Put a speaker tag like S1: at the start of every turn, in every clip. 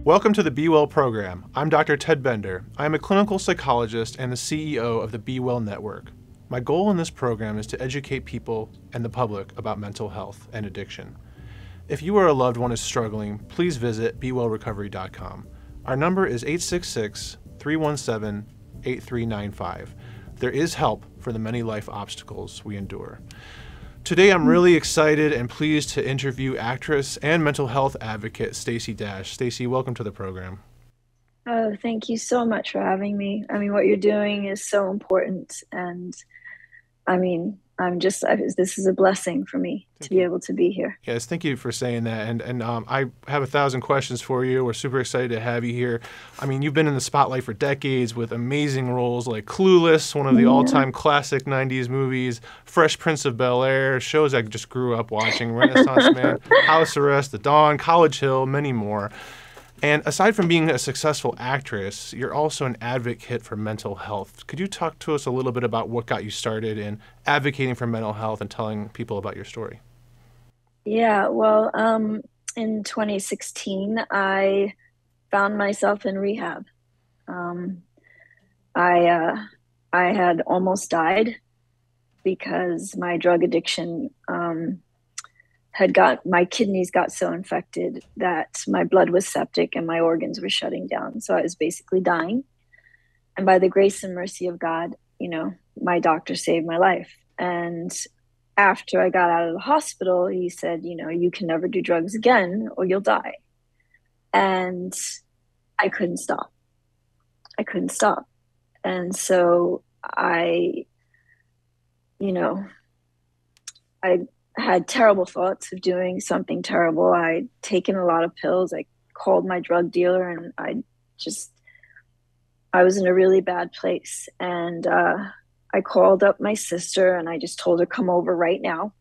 S1: Welcome to the BeWell program. I'm Dr. Ted Bender. I am a clinical psychologist and the CEO of the BeWell Network. My goal in this program is to educate people and the public about mental health and addiction. If you or a loved one is struggling, please visit BeWellRecovery.com. Our number is 866-317-8395. There is help for the many life obstacles we endure. Today, I'm really excited and pleased to interview actress and mental health advocate Stacey Dash. Stacey, welcome to the program.
S2: Oh, thank you so much for having me. I mean, what you're doing is so important. And I mean, this is a blessing for me to be able to be here.
S1: Yes, thank you for saying that. And I have 1,000 questions for you. We're super excited to have you here. I mean, you've been in the spotlight for decades with amazing roles like Clueless, one of the all-time classic 90s movies, Fresh Prince of Bel-Air, shows I just grew up watching, Renaissance Man, House Arrest, The Dawn, College Hill, many more. And aside from being a successful actress, you're also an advocate for mental health. Could you talk to us a little bit about what got you started in advocating for mental health and telling people about your story?
S2: Yeah, well, in 2016, I found myself in rehab. Um, I had almost died because my drug addiction my kidneys got so infected that my blood was septic and my organs were shutting down. So I was basically dying. And by the grace and mercy of God, my doctor saved my life. And after I got out of the hospital, he said, you can never do drugs again or you'll die. And I couldn't stop. And so I had terrible thoughts of doing something terrible. I'd taken a lot of pills. I called my drug dealer and I was in a really bad place. And I called up my sister and I just told her, come over right now.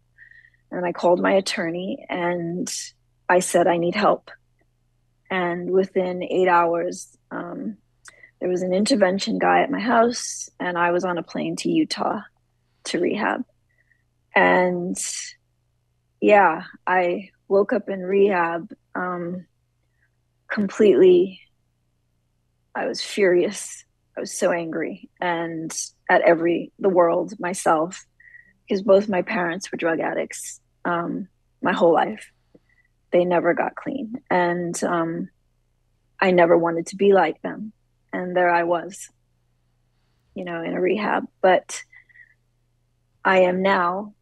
S2: And I called my attorney and I said, I need help. And within 8 hours, there was an intervention guy at my house and I was on a plane to Utah to rehab. And yeah, I woke up in rehab completely. I was furious. I was so angry and at the world, myself, because both my parents were drug addicts my whole life. They never got clean. And I never wanted to be like them. And there I was, in a rehab. But I am now,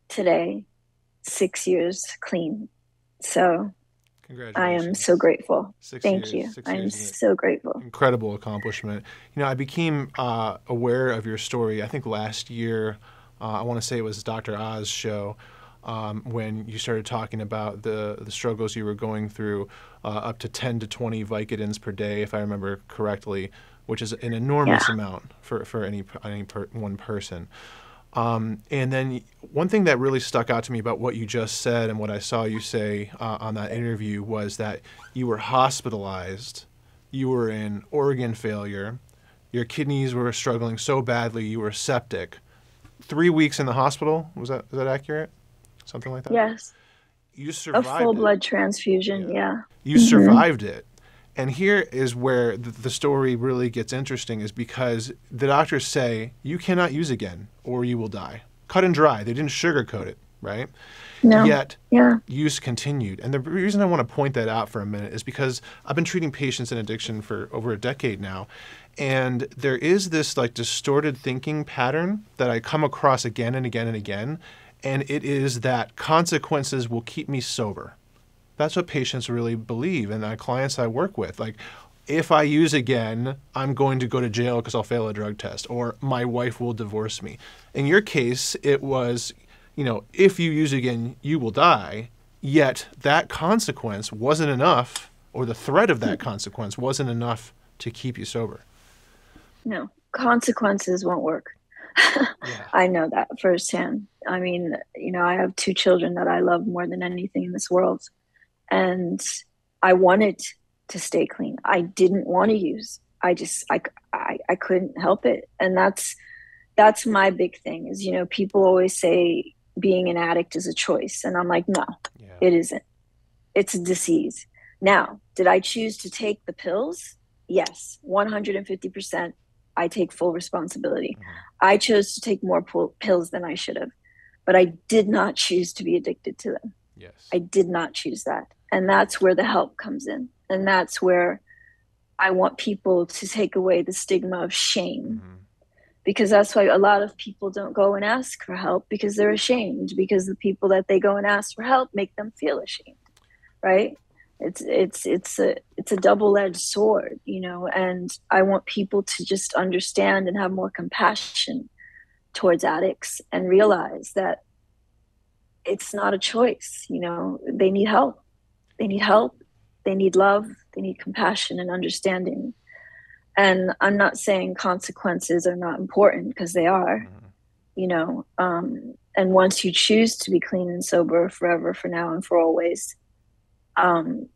S2: today, 6 years clean. So I am so grateful. Thank you. I'm so grateful.
S1: Incredible accomplishment. I became aware of your story, I think last year. I want to say it was Dr. Oz show when you started talking about the struggles you were going through, up to 10 to 20 Vicodins per day, if I remember correctly, which is an enormous amount for one person. And then one thing that really stuck out to me about what you just said and what I saw you say on that interview was that you were hospitalized, you were in organ failure, your kidneys were struggling so badly you were septic. 3 weeks in the hospital, is that accurate? Something like that?
S2: Yes.
S1: You survived
S2: a full blood transfusion, yeah.
S1: You survived it. And here is where the story really gets interesting, is because the doctors say you cannot use again or you will die. Cut and dry. They didn't sugarcoat it, right?
S2: No.
S1: Yet use continued. And the reason I want to point that out for a minute is because I've been treating patients in addiction for over a decade now. And there is this distorted thinking pattern that I come across again and again and again. And it is that consequences will keep me sober. That's what patients really believe, and the clients I work with. If I use again, I'm going to go to jail because I'll fail a drug test, or my wife will divorce me. In your case, it was, if you use again, you will die, yet that consequence wasn't enough, or the threat of that consequence wasn't enough to keep you sober.
S2: No, consequences won't work. I know that firsthand. I mean, I have 2 children that I love more than anything in this world. And I wanted to stay clean. I didn't want to use. I couldn't help it. And that's my big thing is, people always say being an addict is a choice. And I'm like, no, it isn't. It's a disease. Now, did I choose to take the pills? Yes, 150%. I take full responsibility.
S1: Mm-hmm.
S2: I chose to take more pills than I should have, but I did not choose to be addicted to them.
S1: Yes.
S2: I did not choose that. And that's where the help comes in. And that's where I want people to take away the stigma of shame,
S1: Mm-hmm.
S2: because that's why a lot of people don't go and ask for help, because they're ashamed, because the people that they go and ask for help make them feel ashamed, right? It's a double-edged sword, and I want people to just understand and have more compassion towards addicts and realize that it's not a choice. They need help. They need help. They need love. They need compassion and understanding. And I'm not saying consequences are not important, because they are,
S1: Mm-hmm.
S2: and once you choose to be clean and sober forever, for now and for always, um,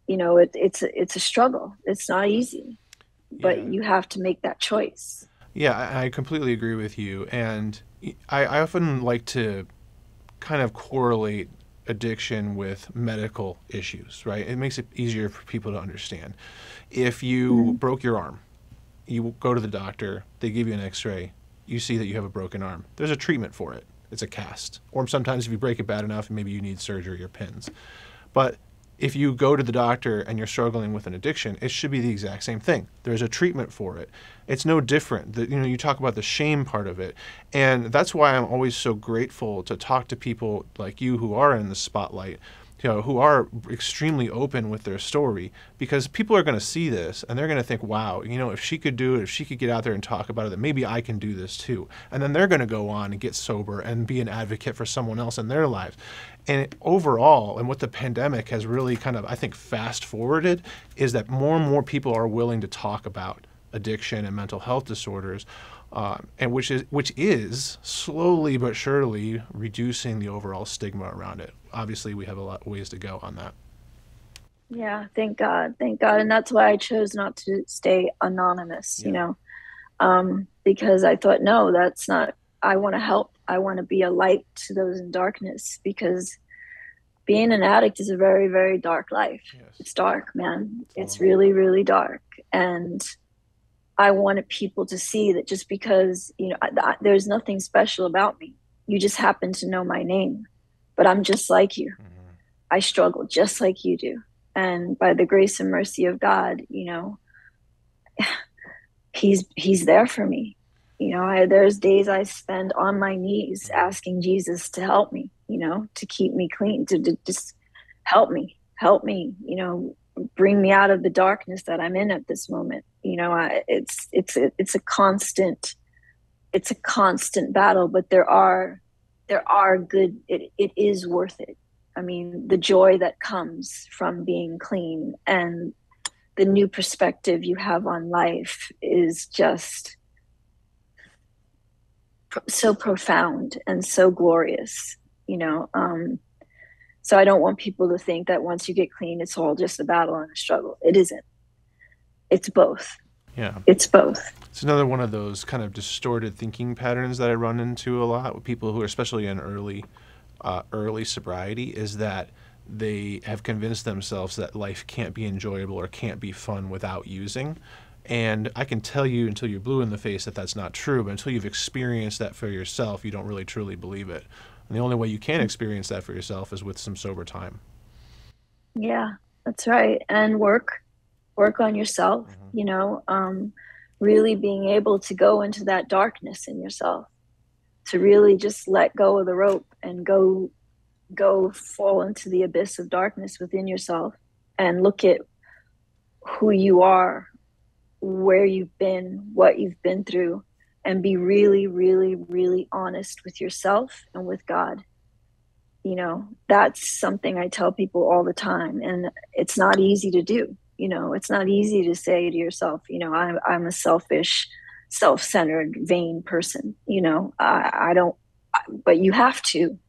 S2: it's a struggle. It's not easy, but
S1: Yeah.
S2: you have to make that choice.
S1: Yeah, I completely agree with you. And I often like to kind of correlate addiction with medical issues, right? It makes it easier for people to understand. If you
S2: Mm-hmm.
S1: broke your arm, you go to the doctor, they give you an x-ray, you see that you have a broken arm. There's a treatment for it. It's a cast. Or sometimes if you break it bad enough, maybe you need surgery or pins. But if you go to the doctor and you're struggling with an addiction, it should be the exact same thing. There's a treatment for it. It's no different. You talk about the shame part of it. And that's why I'm always so grateful to talk to people like you who are in the spotlight, who are extremely open with their story, because people are going to see this and they're going to think, wow, if she could do it, if she could get out there and talk about it, then maybe I can do this too. And then they're going to go on and get sober and be an advocate for someone else in their lives. And overall, and what the pandemic has really kind of, I think, fast forwarded, is that more and more people are willing to talk about addiction and mental health disorders, and which is slowly but surely reducing the overall stigma around it. Obviously, we have a lot of ways to go on that.
S2: Yeah, thank God, and that's why I chose not to stay anonymous.
S1: Yeah.
S2: Because I thought, no, that's not. I want to help. I want to be a light to those in darkness, because being an addict is a very, very dark life.
S1: Yes.
S2: It's dark, man.
S1: It's
S2: It's
S1: lonely.
S2: really, really dark. And I wanted people to see that just because, there's nothing special about me. You just happen to know my name, but I'm just like you.
S1: Mm-hmm.
S2: I struggle just like you do. And by the grace and mercy of God, he's there for me. There's days I spend on my knees
S1: Mm-hmm.
S2: asking Jesus to help me, to keep me clean, to just help me, bring me out of the darkness that I'm in at this moment. It's a constant battle, but there are good. It is worth it. I mean, the joy that comes from being clean and the new perspective you have on life is just so profound and so glorious, you know. So I don't want people to think that once you get clean, it's all just a battle and a struggle. It isn't. It's both.
S1: Yeah.
S2: It's both.
S1: It's another one of those kind of distorted thinking patterns that I run into a lot with people who are especially in early sobriety, is that they have convinced themselves that life can't be enjoyable or can't be fun without using. And I can tell you until you're blue in the face that that's not true, but until you've experienced that for yourself, you don't really truly believe it. And the only way you can experience that for yourself is with some sober time.
S2: Yeah, that's right. And work on yourself,
S1: Mm-hmm.
S2: really being able to go into that darkness in yourself, to really just let go of the rope and go fall into the abyss of darkness within yourself and look at who you are, where you've been, what you've been through, and be really, really, really honest with yourself and with God. That's something I tell people all the time. And it's not easy to do. It's not easy to say to yourself, I'm a selfish, self-centered, vain person. I don't, but you have to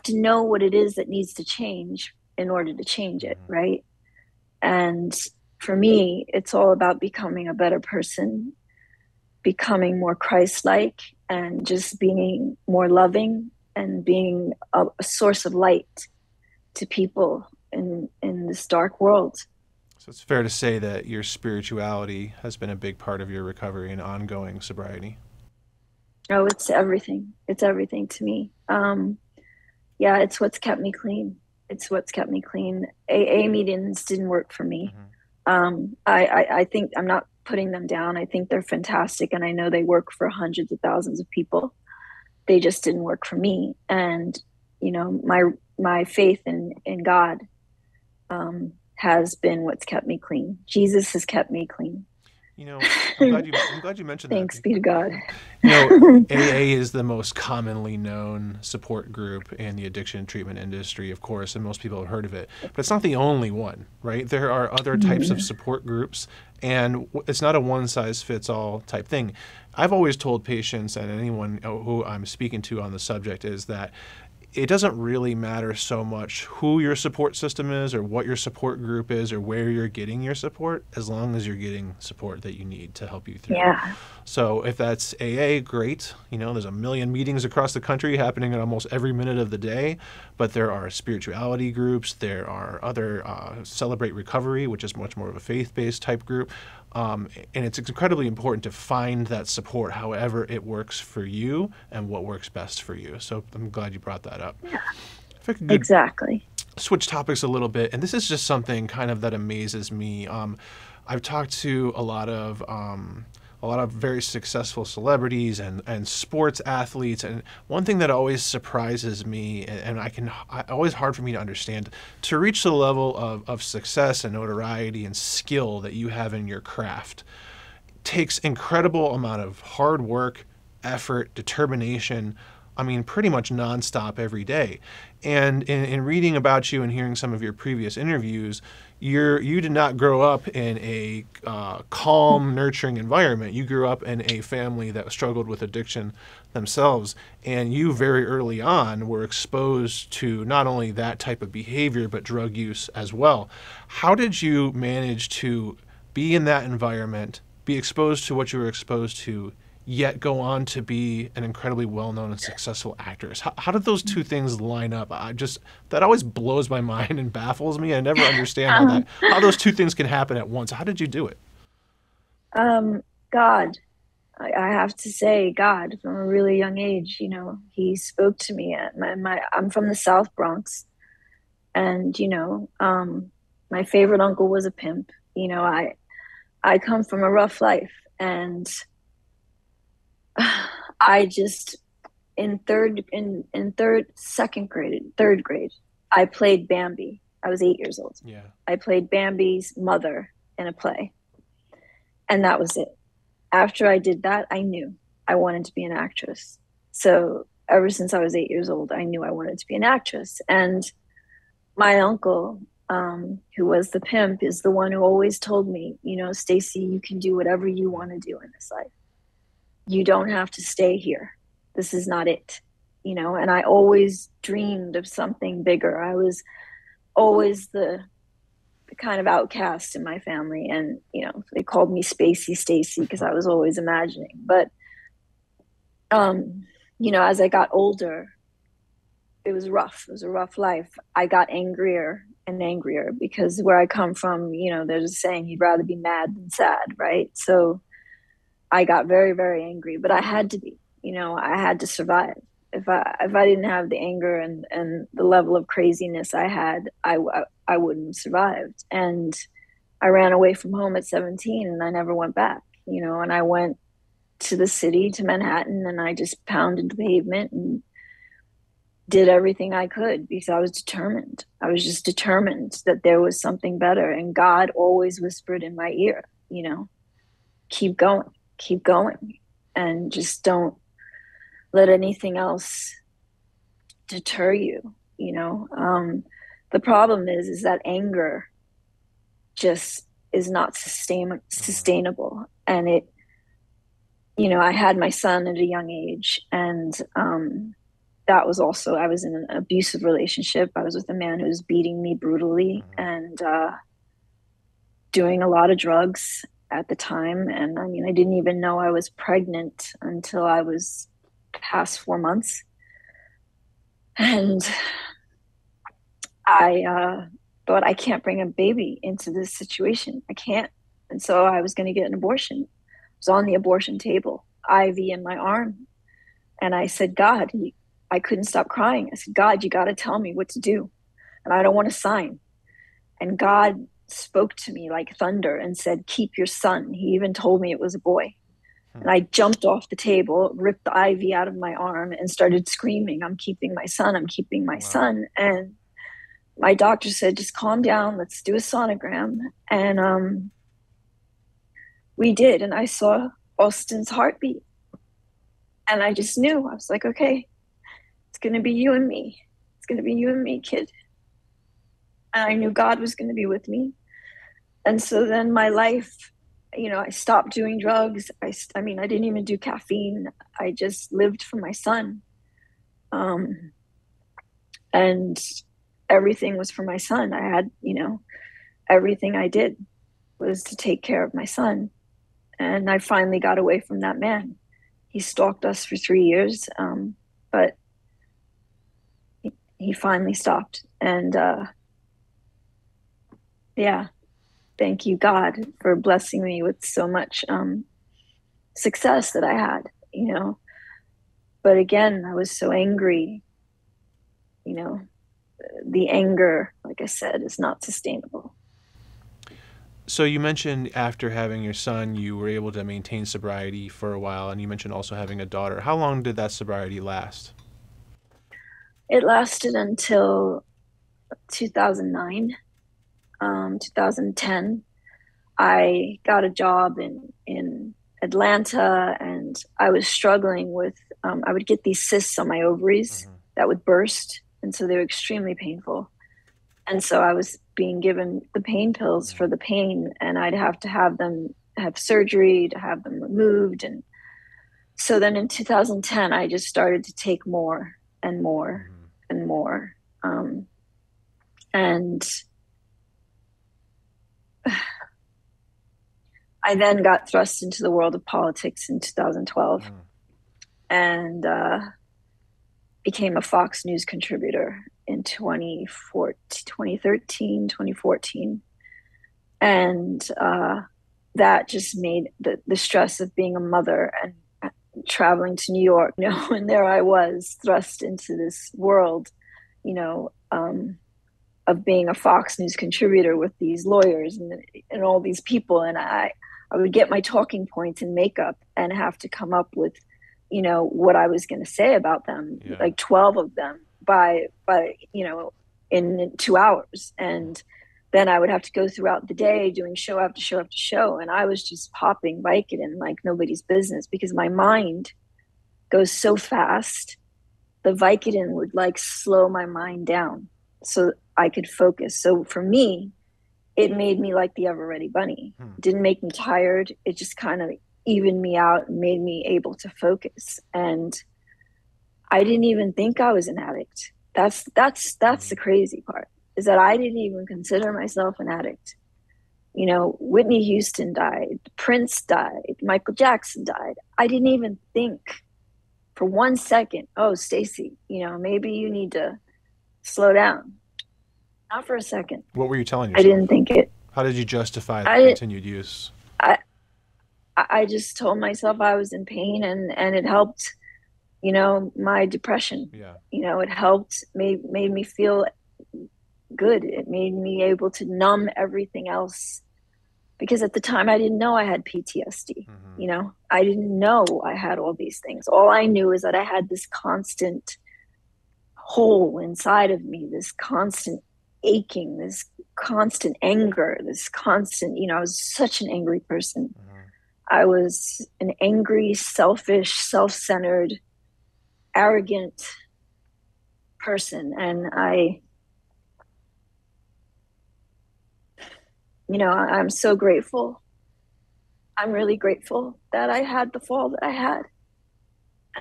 S2: know what it is that needs to change in order to change it.
S1: Mm-hmm.
S2: Right. And for me, it's all about becoming a better person, becoming more Christ-like, and just being more loving and being a source of light to people in this dark world.
S1: So it's fair to say that your spirituality has been a big part of your recovery and ongoing sobriety.
S2: Oh, it's everything. It's everything to me. Yeah, it's what's kept me clean. It's what's kept me clean. AA meetings didn't work for me.
S1: Hmm.
S2: I think I'm not putting them down. I think they're fantastic, and I know they work for hundreds of thousands of people. They just didn't work for me. And my faith in God has been what's kept me clean. Jesus has kept me clean.
S1: You know, I'm glad you mentioned that.
S2: Thanks be to God.
S1: AA is the most commonly known support group in the addiction treatment industry, of course, and most people have heard of it. But it's not the only one, right? There are other types of support groups, and it's not a one-size-fits-all type thing. I've always told patients and anyone who I'm speaking to on the subject is that it doesn't really matter so much who your support system is or what your support group is or where you're getting your support, as long as you're getting support that you need to help you through.
S2: Yeah.
S1: So if that's AA, great. There's a million meetings across the country happening at almost every minute of the day, but there are spirituality groups. There are other Celebrate Recovery, which is much more of a faith-based type group. And it's incredibly important to find that support however it works for you and what works best for you. So I'm glad you brought that up.
S2: Yeah.
S1: If I could
S2: Exactly.
S1: switch topics a little bit, and this is just something kind of that amazes me. I've talked to a lot of very successful celebrities and sports athletes, and one thing that always surprises me, and always hard for me to understand, to reach the level of success and notoriety and skill that you have in your craft takes incredible amount of hard work, effort, determination. I mean, pretty much nonstop every day. And in reading about you and hearing some of your previous interviews, you did not grow up in a calm, nurturing environment. You grew up in a family that struggled with addiction themselves, and you very early on were exposed to not only that type of behavior, but drug use as well. How did you manage to be in that environment, be exposed to what you were exposed to, yet go on to be an incredibly well-known and successful actress? How did those two things line up? That always blows my mind and baffles me. I never understand how those two things can happen at once. How did you do it?
S2: God, I have to say, God, from a really young age, He spoke to me. I'm from the South Bronx, and my favorite uncle was a pimp. I come from a rough life, and I just third grade, I played Bambi. I was 8 years old.
S1: Yeah.
S2: I played Bambi's mother in a play, and that was it. After I did that, I knew I wanted to be an actress. So ever since I was 8 years old, I knew I wanted to be an actress. And my uncle, who was the pimp, is the one who always told me, Stacey, you can do whatever you want to do in this life. You don't have to stay here. This is not it. And I always dreamed of something bigger. I was always the kind of outcast in my family, and they called me Spacey Stacey because I was always imagining. But as I got older, it was rough. It was a rough life. I got angrier and angrier because where I come from, there's a saying, you'd rather be mad than sad, right? So I got very, very angry, but I had to be. I had to survive. If I didn't have the anger and the level of craziness I had, I wouldn't have survived. And I ran away from home at 17, and I never went back. And I went to the city, to Manhattan, and I just pounded the pavement and did everything I could because I was determined. I was just determined that there was something better. And God always whispered in my ear, keep going, and just don't let anything else deter you. The problem is that anger just is not sustainable. And I had my son at a young age, and that was also, I was in an abusive relationship. I was with a man who was beating me brutally and doing a lot of drugs at the time. And I didn't even know I was pregnant until I was past 4 months. And thought, I can't bring a baby into this situation. I can't. And so I was going to get an abortion. I was on the abortion table, IV in my arm. And I said, God, I couldn't stop crying. I said, God, you got to tell me what to do. And I don't want to sign. And God spoke to me like thunder and said, keep your son. He even told me it was a boy. And I jumped off the table, ripped the IV out of my arm, and started screaming, I'm keeping my son. I'm keeping my son. And my doctor said, just calm down. Let's do a sonogram. And we did. And I saw Austin's heartbeat. And I just knew. I was like, okay, it's going to be you and me. It's going to be you and me, kid. And I knew God was going to be with me. And so then my life, I stopped doing drugs. I mean, I didn't even do caffeine. I just lived for my son. And everything was for my son. I had, everything I did was to take care of my son. And I finally got away from that man. He stalked us for 3 years, but he finally stopped. And yeah, thank you, God, for blessing me with so much success that I had, But again, I was so angry, the anger, like I said, is not sustainable.
S1: So you mentioned after having your son, you were able to maintain sobriety for a while, and you mentioned also having a daughter. How long did that sobriety last?
S2: It lasted until 2009, 2010. I got a job in Atlanta, and I was struggling with, I would get these cysts on my ovaries that would burst, and so they were extremely painful. And so I was being given the pain pills for the pain, and I'd have to have them have surgery to have them removed. And so then in 2010, I just started to take more and more and more. And I then got thrust into the world of politics in 2012 and became a Fox News contributor in 2013, 2014. And that just made the stress of being a mother and traveling to New York, and there I was thrust into this world, of being a Fox News contributor with these lawyers and all these people. And I would get my talking points in makeup and have to come up with, what I was going to say about them, like 12 of them by in 2 hours. And then I would have to go throughout the day doing show after show after show. And I was just popping Vicodin like nobody's business because my mind goes so fast. The Vicodin would like slow my mind down so I could focus. So for me, it made me like the Ever Ready Bunny. It didn't make me tired. It just kind of evened me out and made me able to focus. And I didn't even think I was an addict. That's the crazy part, is that I didn't even consider myself an addict. Whitney Houston died, Prince died, Michael Jackson died. I didn't even think for 1 second, oh, Stacey, maybe you need to slow down. Not for a second.
S1: What were you telling yourself?
S2: I didn't think it.
S1: How did you justify the continued use?
S2: I just told myself I was in pain, and it helped, my depression.
S1: Yeah.
S2: It helped, made me feel good. It made me able to numb everything else. Because at the time I didn't know I had PTSD. I didn't know I had all these things. All I knew is that I had this constant hole inside of me, this constant aching, this constant anger, this constant, I was such an angry person. I was an angry, selfish, self-centered, arrogant person. And I'm so grateful. I'm really grateful that I had the fall that I had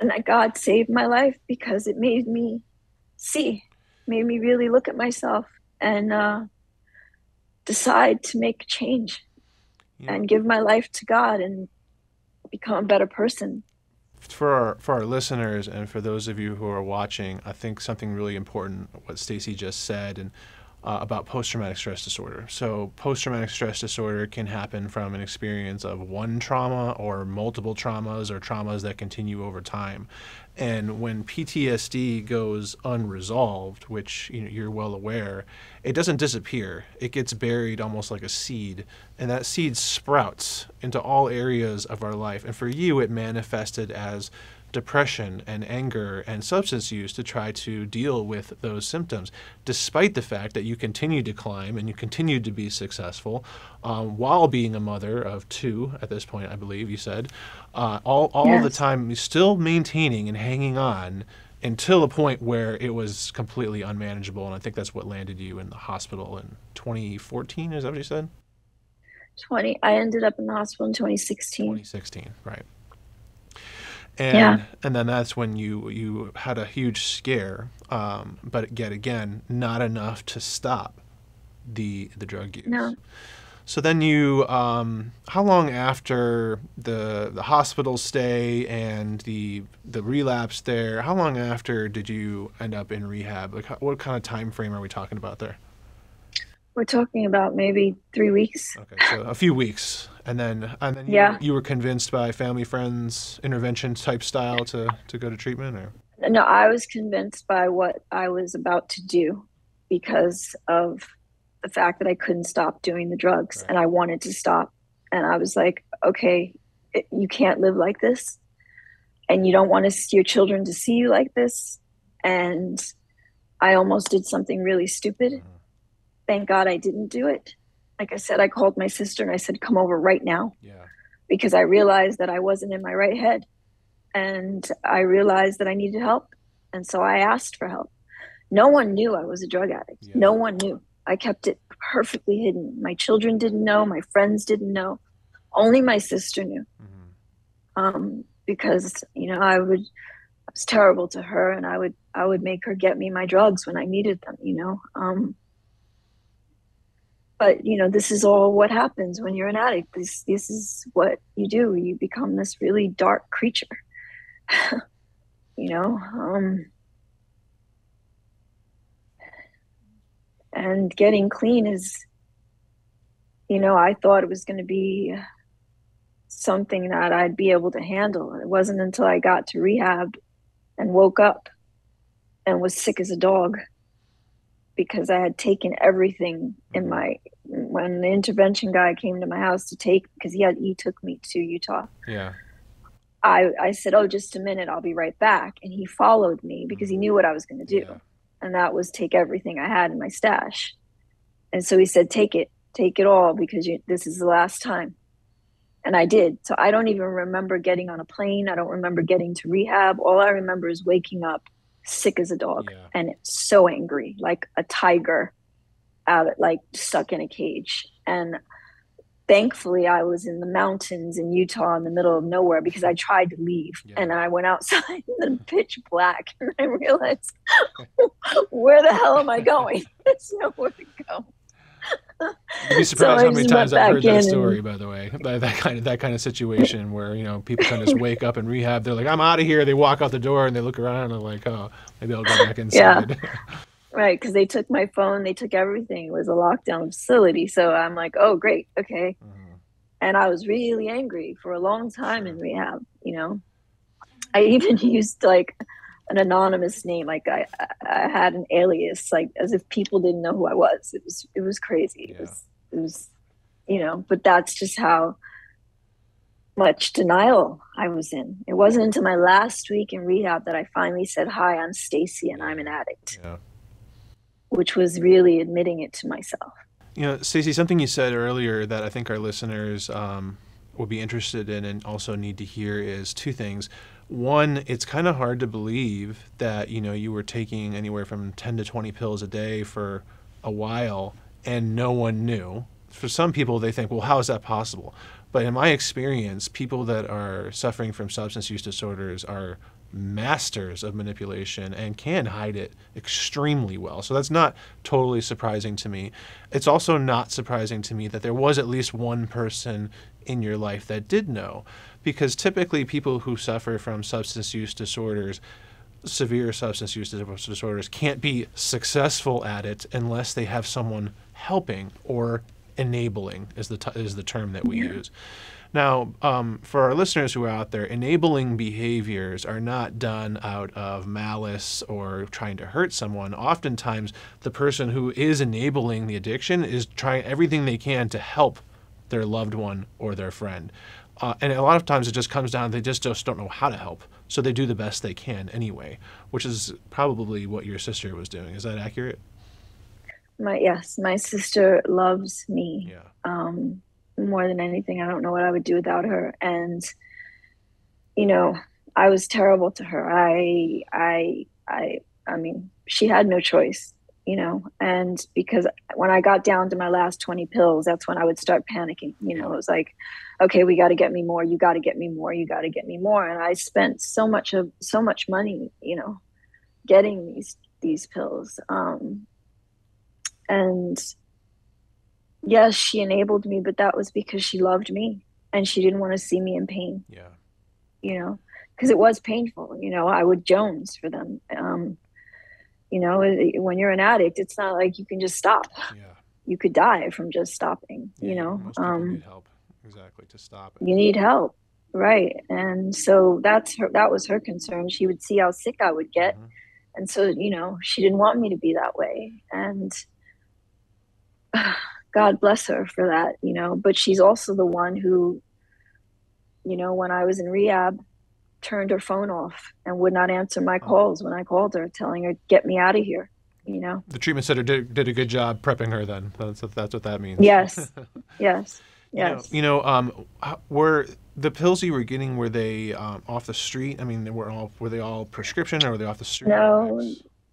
S2: and that God saved my life, because it made me made me really look at myself and decide to make a change and give my life to God and become a better person.
S1: For our listeners and for those of you who are watching, I think something really important, what Stacey just said, and about post-traumatic stress disorder. So post-traumatic stress disorder can happen from an experience of one trauma or multiple traumas or traumas that continue over time. And when PTSD goes unresolved, which you're well aware, it doesn't disappear. It gets buried almost like a seed, and that seed sprouts into all areas of our life. And for you, it manifested as depression and anger and substance use to try to deal with those symptoms, despite the fact that you continued to climb and you continued to be successful while being a mother of 2 at this point, I believe you said, all
S2: Yes.
S1: the time still maintaining and hanging on until a point where it was completely unmanageable. And I think that's what landed you in the hospital in 2014. Is that what you said?
S2: I ended up in the hospital in 2016.
S1: 2016, right.
S2: Yeah.
S1: And then that's when you had a huge scare, but yet again, not enough to stop the drug use.
S2: No.
S1: So then you, how long after the hospital stay and the relapse there, how long after did you end up in rehab? Like, what kind of time frame are we talking about there?
S2: We're talking about maybe 3 weeks.
S1: Okay, so a few weeks, and then
S2: Yeah.
S1: you were convinced by family, friends, intervention type style to go to treatment, or?
S2: No, I was convinced by what I was about to do because of the fact that I couldn't stop doing the drugs,
S1: Right.
S2: and I wanted to stop. And I was like, okay, you can't live like this, and you don't want your children to see you like this. And I almost did something really stupid.
S1: Mm-hmm.
S2: Thank God I didn't do it. Like I said, I called my sister and I said, come over right now.
S1: Yeah.
S2: Because I realized that I wasn't in my right head. And I realized that I needed help. And so I asked for help. No one knew I was a drug addict.
S1: Yeah.
S2: No one knew. I kept it perfectly hidden. My children didn't know. My friends didn't know. Only my sister knew.
S1: Mm-hmm.
S2: Because, I was terrible to her, and I would make her get me my drugs when I needed them, But, this is all what happens when you're an addict. This is what you do. You become this really dark creature, and getting clean is, I thought it was going to be something that I'd be able to handle. It wasn't until I got to rehab and woke up and was sick as a dog, because I had taken everything when the intervention guy came to my house to take, because he took me to Utah.
S1: Yeah.
S2: I said, oh, just a minute, I'll be right back. And he followed me because he knew what I was going to do.
S1: Yeah.
S2: And that was take everything I had in my stash. And so he said, take it all, because this is the last time. And I did. So I don't even remember getting on a plane. I don't remember getting to rehab. All I remember is waking up sick as a dog,
S1: Yeah.
S2: and so angry, like a tiger stuck in a cage. And thankfully I was in the mountains in Utah in the middle of nowhere, because I tried to leave.
S1: Yeah.
S2: And I went outside in the pitch black, and I realized, where the hell am I going? There's nowhere to go.
S1: You'd be surprised how many times I've heard that story,
S2: and,
S1: by the way, by that kind of situation where, people kind of just wake up in rehab. They're like, I'm out of here. They walk out the door and they look around and they're like, oh, maybe I'll go back inside.
S2: Yeah. Right. Because they took my phone. They took everything. It was a lockdown facility. So I'm like, oh, great. Okay.
S1: Mm-hmm.
S2: And I was really angry for a long time in rehab. I even used an anonymous name. Like I had an alias, like as if people didn't know who I was. It was crazy.
S1: Yeah.
S2: It was, but that's just how much denial I was in. It wasn't until my last week in rehab that I finally said, hi, I'm Stacey and I'm an addict, which was really admitting it to myself.
S1: Stacey, something you said earlier that I think our listeners would be interested in and also need to hear is 2 things. One, it's kind of hard to believe that, you were taking anywhere from 10 to 20 pills a day for a while and no one knew. For some people, they think, well, how is that possible? But in my experience, people that are suffering from substance use disorders are masters of manipulation and can hide it extremely well. So that's not totally surprising to me. It's also not surprising to me that there was at least one person in your life that did know, because typically people who suffer from substance use disorders severe substance use disorders can't be successful at it unless they have someone helping or enabling is the term that we use. Now, for our listeners who are out there, enabling behaviors are not done out of malice or trying to hurt someone. Oftentimes, the person who is enabling the addiction is trying everything they can to help their loved one or their friend. And a lot of times it just comes down, they just don't know how to help. So they do the best they can anyway, which is probably what your sister was doing. Is that accurate?
S2: Yes, my sister loves me.
S1: Yeah.
S2: More than anything. I don't know what I would do without her. And, you know, I was terrible to her. I mean, she had no choice, you know, and because when I got down to my last 20 pills, that's when I would start panicking. You know, it was like, okay, we got to get me more. You got to get me more. You got to get me more. And I spent so much money, you know, getting these pills. And yes, she enabled me, but that was because she loved me and she didn't want to see me in pain.
S1: Yeah.
S2: You know, because it was painful. You know, I would Jones for them. You know, when you're an addict, it's not like you can just stop.
S1: Yeah.
S2: You could die from just stopping.
S1: Yeah,
S2: you know,
S1: most people need help. Exactly, to stop it.
S2: You need help, right? And so that was her concern. She would see how sick I would get, and so you know, she didn't want me to be that way. And God bless her for that, you know. But she's also the one who, you know, when I was in rehab, turned her phone off and would not answer my calls when I called her, telling her, get me out of here, you know.
S1: The treatment center did a good job prepping her then. That's what that means.
S2: Yes. Yes. Yes.
S1: Were the pills you were getting, were they off the street? I mean, were they all prescription or were they off the street?
S2: No,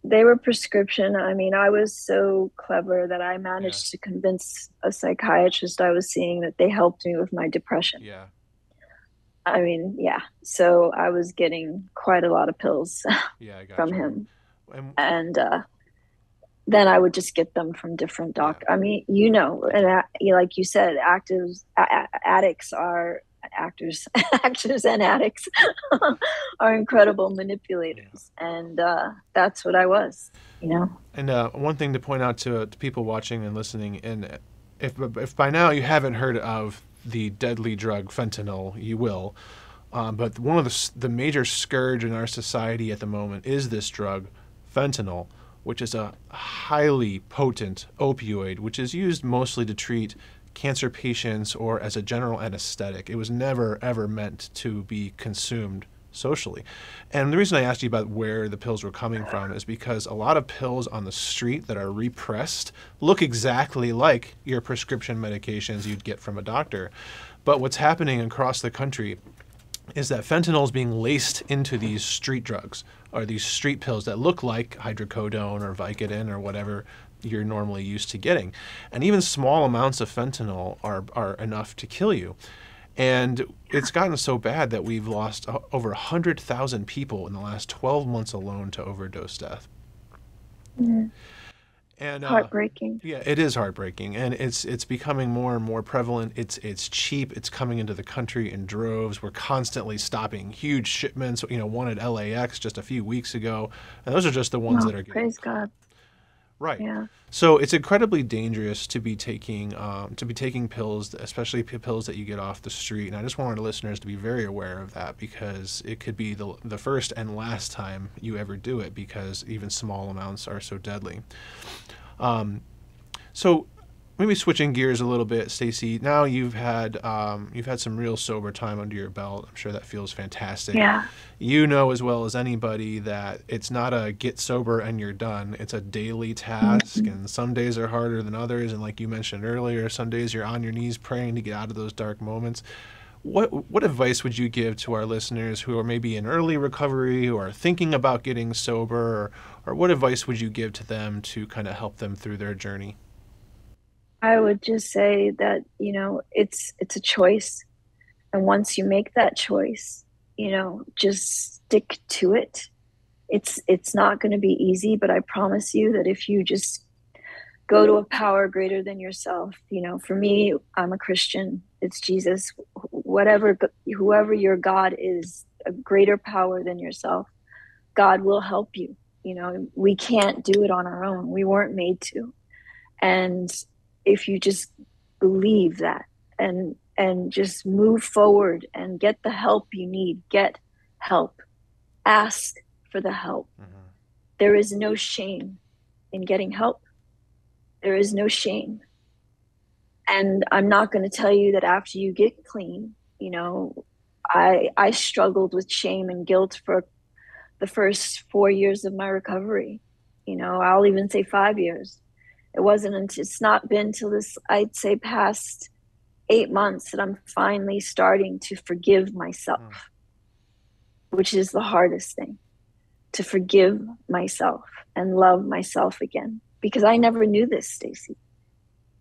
S2: they were prescription. I mean, I was so clever that I managed to convince a psychiatrist I was seeing that they helped me with my depression.
S1: Yeah.
S2: I mean, yeah. So I was getting quite a lot of pills from him. And then I would just get them from different doctors. I mean, you know, and like you said, addicts are actors and addicts are incredible manipulators. And that's what I was, you know.
S1: And one thing to point out to people watching and listening, and if by now you haven't heard of the deadly drug fentanyl, you will. But one of the major scourge in our society at the moment is this drug, fentanyl, which is a highly potent opioid, which is used mostly to treat cancer patients or as a general anesthetic. It was never, ever meant to be consumed socially. And the reason I asked you about where the pills were coming from is because a lot of pills on the street that are repressed look exactly like your prescription medications you'd get from a doctor. But what's happening across the country is that fentanyl is being laced into these street drugs or these street pills that look like hydrocodone or Vicodin or whatever you're normally used to getting. And even small amounts of fentanyl are enough to kill you. And it's gotten so bad that we've lost over 100,000 people in the last 12 months alone to overdose death.
S2: Mm-hmm.
S1: And
S2: heartbreaking.
S1: Yeah, it is heartbreaking, and it's becoming more and more prevalent. It's cheap. It's coming into the country in droves. We're constantly stopping huge shipments. You know, one at LAX just a few weeks ago, and those are just the ones that are getting.
S2: Praise God.
S1: Right.
S2: Yeah.
S1: So it's incredibly dangerous to be taking pills, especially pills that you get off the street. And I just wanted listeners to be very aware of that because it could be the first and last time you ever do it because even small amounts are so deadly. So maybe switching gears a little bit, Stacey. Now you've had some real sober time under your belt. I'm sure that feels fantastic.
S2: Yeah.
S1: You know as well as anybody that it's not a get sober and you're done. It's a daily task, and some days are harder than others. And like you mentioned earlier, some days you're on your knees praying to get out of those dark moments. What advice would you give to our listeners who are maybe in early recovery or are thinking about getting sober, or what advice would you give to them to kind of help them through their journey?
S2: I would just say that, you know, it's a choice. And once you make that choice, you know, just stick to it. It's not going to be easy, but I promise you that if you just go to a power greater than yourself, you know, for me, I'm a Christian. It's Jesus, whoever your God is, a greater power than yourself. God will help you. You know, we can't do it on our own. We weren't made to. And if you just believe that and just move forward and get the help you need, get help, ask for the help. Mm-hmm. There is no shame in getting help. There is no shame. And I'm not going to tell you that after you get clean, you know, I struggled with shame and guilt for the first 4 years of my recovery. You know, I'll even say 5 years. It's not been till this, I'd say, past 8 months that I'm finally starting to forgive myself, which is the hardest thing, to forgive myself and love myself again, because I never knew this, Stacey.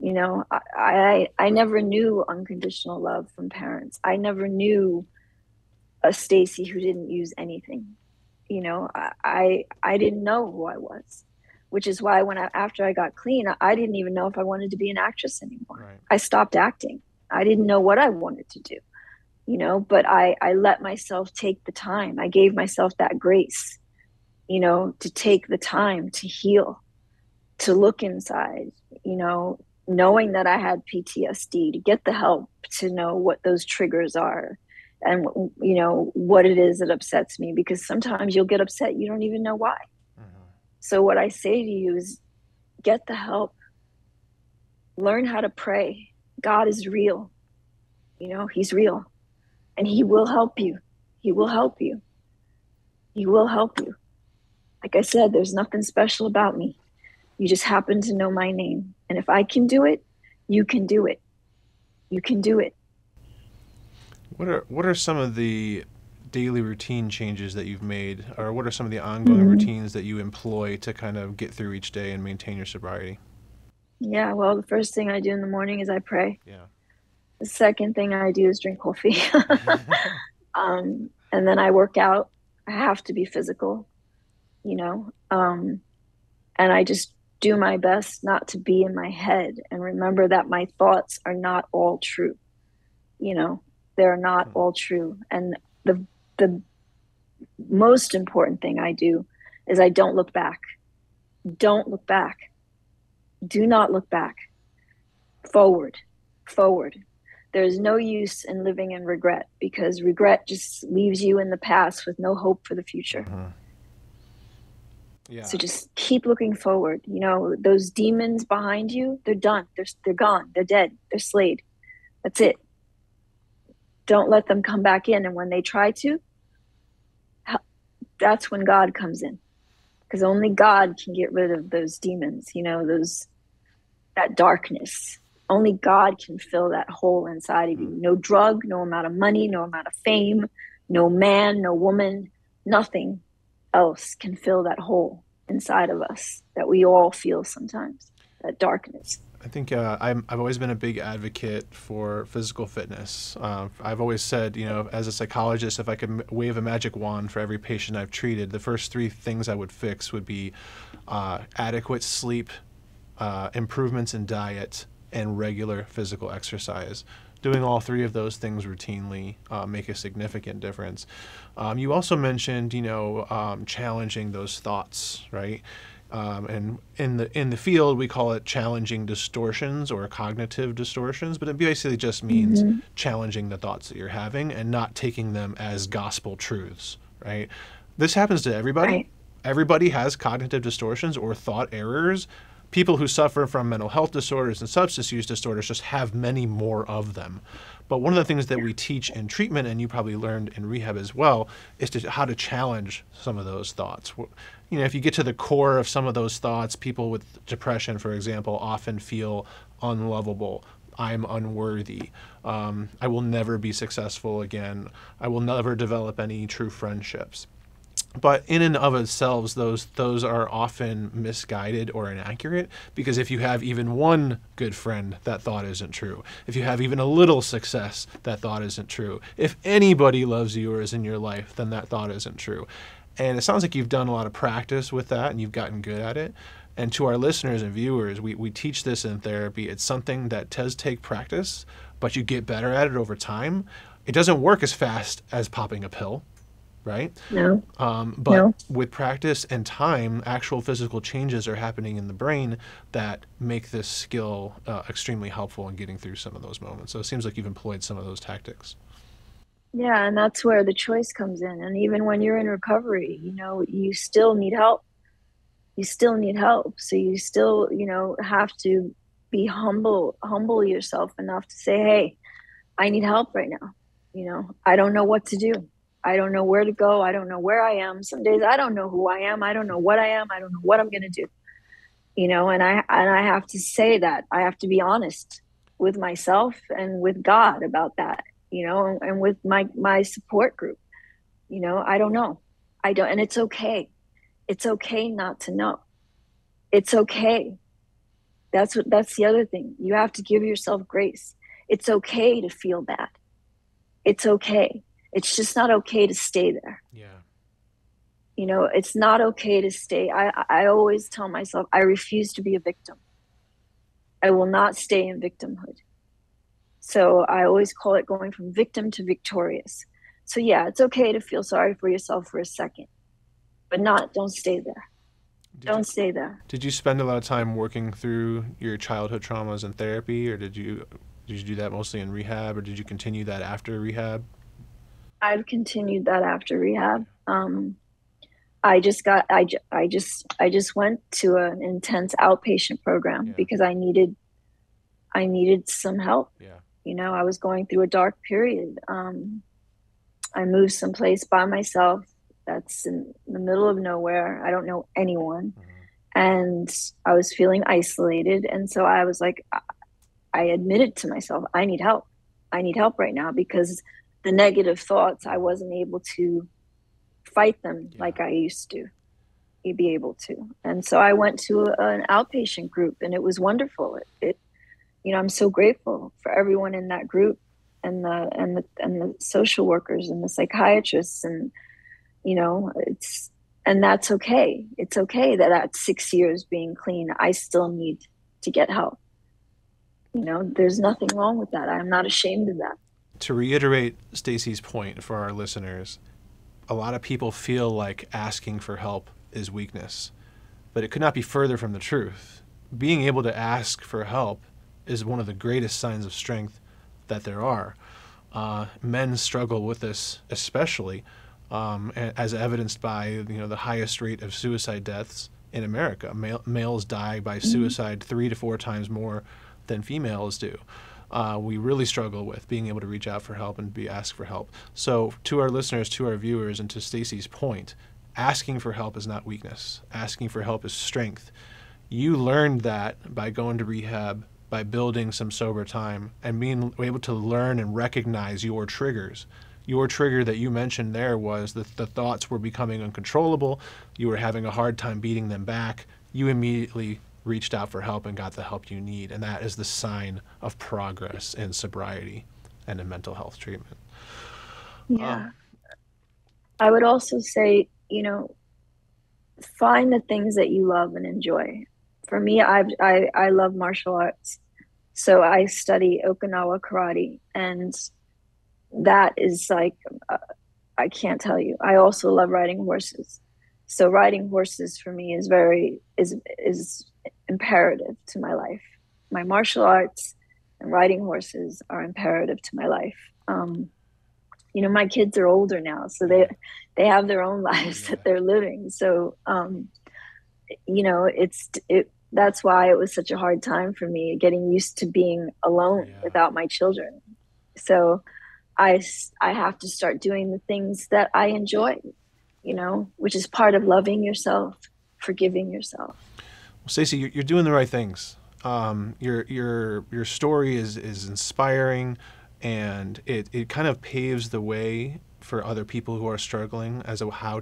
S2: You know, I never knew unconditional love from parents. I never knew a Stacey who didn't use anything. You know, I didn't know who I was, which is why after I got clean, I didn't even know if I wanted to be an actress anymore. Right. I stopped acting. I didn't know what I wanted to do, you know, but I let myself take the time. I gave myself that grace, you know, to take the time to heal, to look inside, you know, knowing that I had PTSD, to get the help to know what those triggers are and, you know, what it is that upsets me, because sometimes you'll get upset, you don't even know why. Mm-hmm. So what I say to you is get the help, learn how to pray. God is real. You know, he's real, and he will help you. He will help you. He will help you. Like I said, there's nothing special about me. You just happen to know my name. And if I can do it, you can do it. You can do it.
S1: What are some of the daily routine changes that you've made, or what are some of the ongoing routines that you employ to kind of get through each day and maintain your sobriety?
S2: Yeah, well, the first thing I do in the morning is I pray.
S1: Yeah.
S2: The second thing I do is drink coffee. And then I work out. I have to be physical, you know, and I just do my best not to be in my head and remember that my thoughts are not all true. You know, they're not all true. And the most important thing I do is I don't look back. Don't look back. Do not look back. Forward. There's no use in living in regret, because regret just leaves you in the past with no hope for the future. Mm-hmm. Yeah. So just keep looking forward. You know, those demons behind you, they're done. They're gone. They're dead. They're slayed. That's it. Don't let them come back in. And when they try to, that's when God comes in, because only God can get rid of those demons, you know, that darkness. Only God can fill that hole inside of you. No drug, no amount of money, no amount of fame, no man, no woman, nothing else can fill that hole inside of us that we all feel sometimes, that darkness.
S1: I think I've always been a big advocate for physical fitness. I've always said, you know, as a psychologist, if I could wave a magic wand for every patient I've treated, the first 3 things I would fix would be adequate sleep, improvements in diet, and regular physical exercise. Doing all 3 of those things routinely make a significant difference. You also mentioned, you know, challenging those thoughts, right? And in the field, we call it challenging distortions or cognitive distortions, but it basically just means challenging the thoughts that you're having and not taking them as gospel truths, right? This happens to everybody. Right. Everybody has cognitive distortions or thought errors. People who suffer from mental health disorders and substance use disorders just have many more of them. But one of the things that we teach in treatment, and you probably learned in rehab as well, is how to challenge some of those thoughts. You know, if you get to the core of some of those thoughts, people with depression, for example, often feel unlovable. I'm unworthy. I will never be successful again. I will never develop any true friendships. But in and of themselves, those are often misguided or inaccurate, because if you have even one good friend, that thought isn't true. If you have even a little success, that thought isn't true. If anybody loves you or is in your life, then that thought isn't true. And it sounds like you've done a lot of practice with that and you've gotten good at it. And to our listeners and viewers, we teach this in therapy. It's something that does take practice, but you get better at it over time. It doesn't work as fast as popping a pill. right?
S2: No,
S1: But
S2: no.
S1: with practice and time, actual physical changes are happening in the brain that make this skill extremely helpful in getting through some of those moments. So it seems like you've employed some of those tactics.
S2: Yeah, and that's where the choice comes in. And even when you're in recovery, you still need help. You still need help. So you still, have to be humble yourself enough to say, hey, I need help right now. I don't know what to do. I don't know where to go. I don't know where I am. Some days I don't know who I am. I don't know what I am. I don't know what I'm going to do. And I have to say that. I have to be honest with myself and with God about that, and with my support group. I don't know. I don't, and it's okay. It's okay not to know. It's okay. That's the other thing. You have to give yourself grace. It's okay to feel bad. It's okay. It's just not okay to stay there.
S1: Yeah.
S2: It's not okay to stay. I always tell myself, I refuse to be a victim. I will not stay in victimhood. So I always call it going from victim to victorious. So yeah, it's okay to feel sorry for yourself for a second, but don't stay there.
S1: Did you
S2: Don't stay there.
S1: did you spend a lot of time working through your childhood traumas in therapy, or did you do that mostly in rehab, or did you continue that after rehab?
S2: I've continued that after rehab. I just went to an intense outpatient program
S1: Yeah.
S2: because I needed some help.
S1: Yeah.
S2: I was going through a dark period. I moved someplace by myself that's in the middle of nowhere. I don't know anyone. And I was feeling isolated. And so I was like, I admitted to myself, I need help. I need help right now because the negative thoughts, I wasn't able to fight them like I used to be able to. And so I went to an outpatient group and it was wonderful. I'm so grateful for everyone in that group and the social workers and the psychiatrists and that's okay. It's okay that at 6 years being clean, I still need to get help. There's nothing wrong with that. I'm not ashamed of that.
S1: To reiterate Stacey's point for our listeners, a lot of people feel like asking for help is weakness, but it could not be further from the truth. Being able to ask for help is one of the greatest signs of strength that there are. Men struggle with this especially, as evidenced by the highest rate of suicide deaths in America. Males die by suicide 3 to 4 times more than females do. We really struggle with being able to reach out for help and be asked for help. So to our listeners, to our viewers, and to Stacey's point, asking for help is not weakness. Asking for help is strength. You learned that by going to rehab, by building some sober time, and being able to learn and recognize your triggers. Your trigger that you mentioned there was that the thoughts were becoming uncontrollable. You were having a hard time beating them back. You immediately reached out for help and got the help you need. And that is the sign of progress in sobriety and in mental health treatment.
S2: Yeah. I would also say, find the things that you love and enjoy. For me, I love martial arts. So I study Okinawa karate, and that is like, I can't tell you. I also love riding horses. So riding horses for me is imperative to my life. My martial arts and riding horses are imperative to my life. My kids are older now, so they have their own lives that they're living. So, that's why it was such a hard time for me getting used to being alone without my children. So I have to start doing the things that I enjoy, which is part of loving yourself, forgiving yourself.
S1: Well, Stacey, you're doing the right things. Your story is inspiring, and it kind of paves the way for other people who are struggling as a how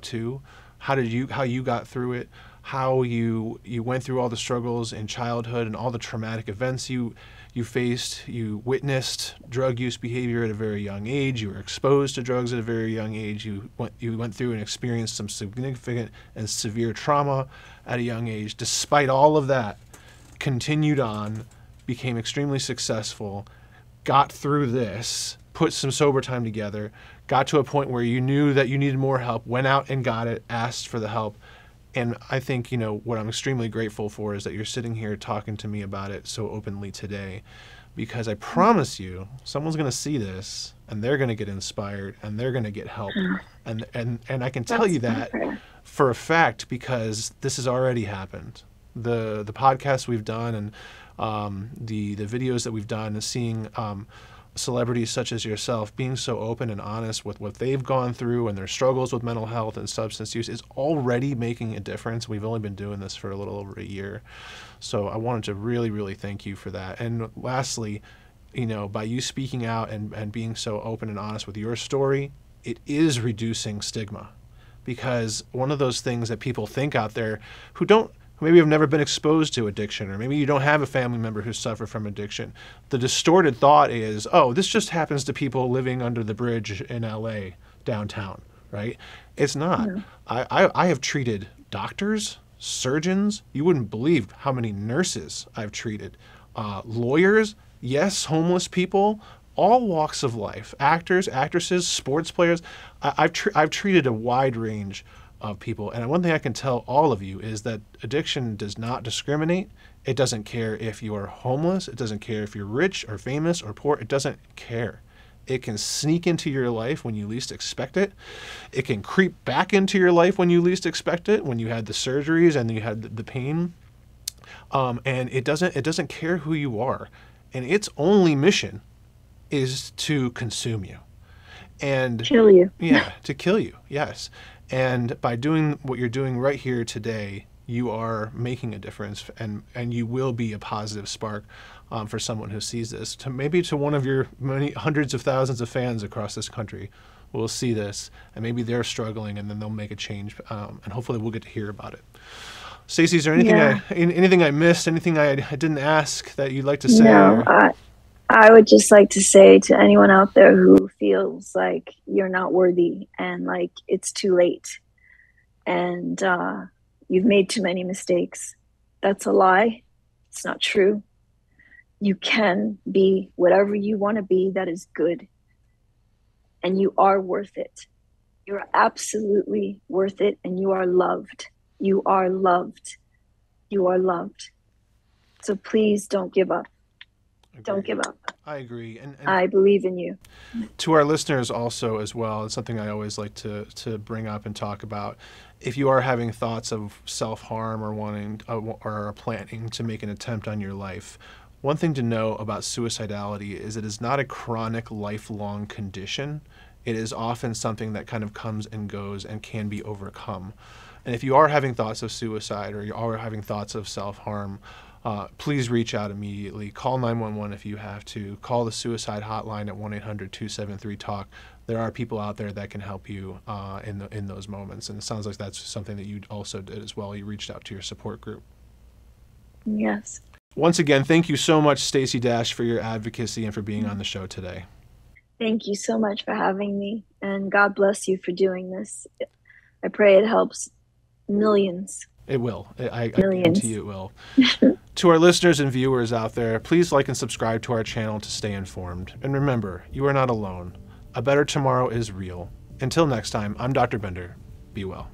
S1: you got through it, how you went through all the struggles in childhood and all the traumatic events you faced. You witnessed drug use behavior at a very young age. You were exposed to drugs at a very young age. You went through and experienced some significant and severe trauma at a young age. Despite all of that, continued on, became extremely successful, got through this, put some sober time together, got to a point where you knew that you needed more help, went out and got it, asked for the help. And I think, what I'm extremely grateful for is that you're sitting here talking to me about it so openly today, because I promise you, someone's going to see this and they're going to get inspired and they're going to get help. And I can tell you that for a fact, because this has already happened. The podcasts we've done and the videos that we've done, and seeing celebrities such as yourself being so open and honest with what they've gone through and their struggles with mental health and substance use is already making a difference. We've only been doing this for a little over a year. So I wanted to really, really thank you for that. And lastly, by you speaking out and being so open and honest with your story, it is reducing stigma. Because one of those things that people think out there who maybe have never been exposed to addiction, or maybe you don't have a family member who suffered from addiction, the distorted thought is, oh, this just happens to people living under the bridge in LA downtown, right? It's not. Yeah. I have treated doctors, surgeons, you wouldn't believe how many nurses I've treated, lawyers, yes, homeless people, all walks of life, actors, actresses, sports players. I've treated a wide range of people. And one thing I can tell all of you is that addiction does not discriminate. It doesn't care if you are homeless. It doesn't care if you're rich or famous or poor. It doesn't care. It can sneak into your life when you least expect it. It can creep back into your life when you least expect it, when you had the surgeries and you had the pain. And it doesn't care who you are. And its only mission is to consume you. And
S2: kill you.
S1: Yeah, to kill you, yes. And by doing what you're doing right here today, you are making a difference, and you will be a positive spark for someone who sees this. Maybe to one of your many hundreds of thousands of fans across this country will see this, and maybe they're struggling, and then they'll make a change, and hopefully we'll get to hear about it. Stacey, is there anything I missed, anything I didn't ask that you'd like to say?
S2: No, I would just like to say to anyone out there who feels like you're not worthy and like it's too late and you've made too many mistakes, that's a lie. It's not true. You can be whatever you want to be that is good, and you are worth it. You're absolutely worth it, and you are loved. You are loved. You are loved. So please don't give up.
S1: Agreed.
S2: Don't give up.
S1: I agree. And
S2: I believe in you.
S1: To our listeners also as well, it's something I always like to bring up and talk about. If you are having thoughts of self-harm or wanting or planning to make an attempt on your life, one thing to know about suicidality is it is not a chronic, lifelong condition. It is often something that kind of comes and goes and can be overcome. And if you are having thoughts of suicide or you are having thoughts of self-harm, please reach out immediately. Call 911 if you have to. Call the suicide hotline at 1-800-273-TALK. There are people out there that can help you in those moments. And it sounds like that's something that you also did as well. You reached out to your support group.
S2: Yes.
S1: Once again, thank you so much, Stacey Dash, for your advocacy and for being on the show today.
S2: Thank you so much for having me, and God bless you for doing this. I pray it helps millions.
S1: It will. I guarantee you it will. To our listeners and viewers out there, please like and subscribe to our channel to stay informed. And remember, you are not alone. A better tomorrow is real. Until next time, I'm Dr. Bender. Be well.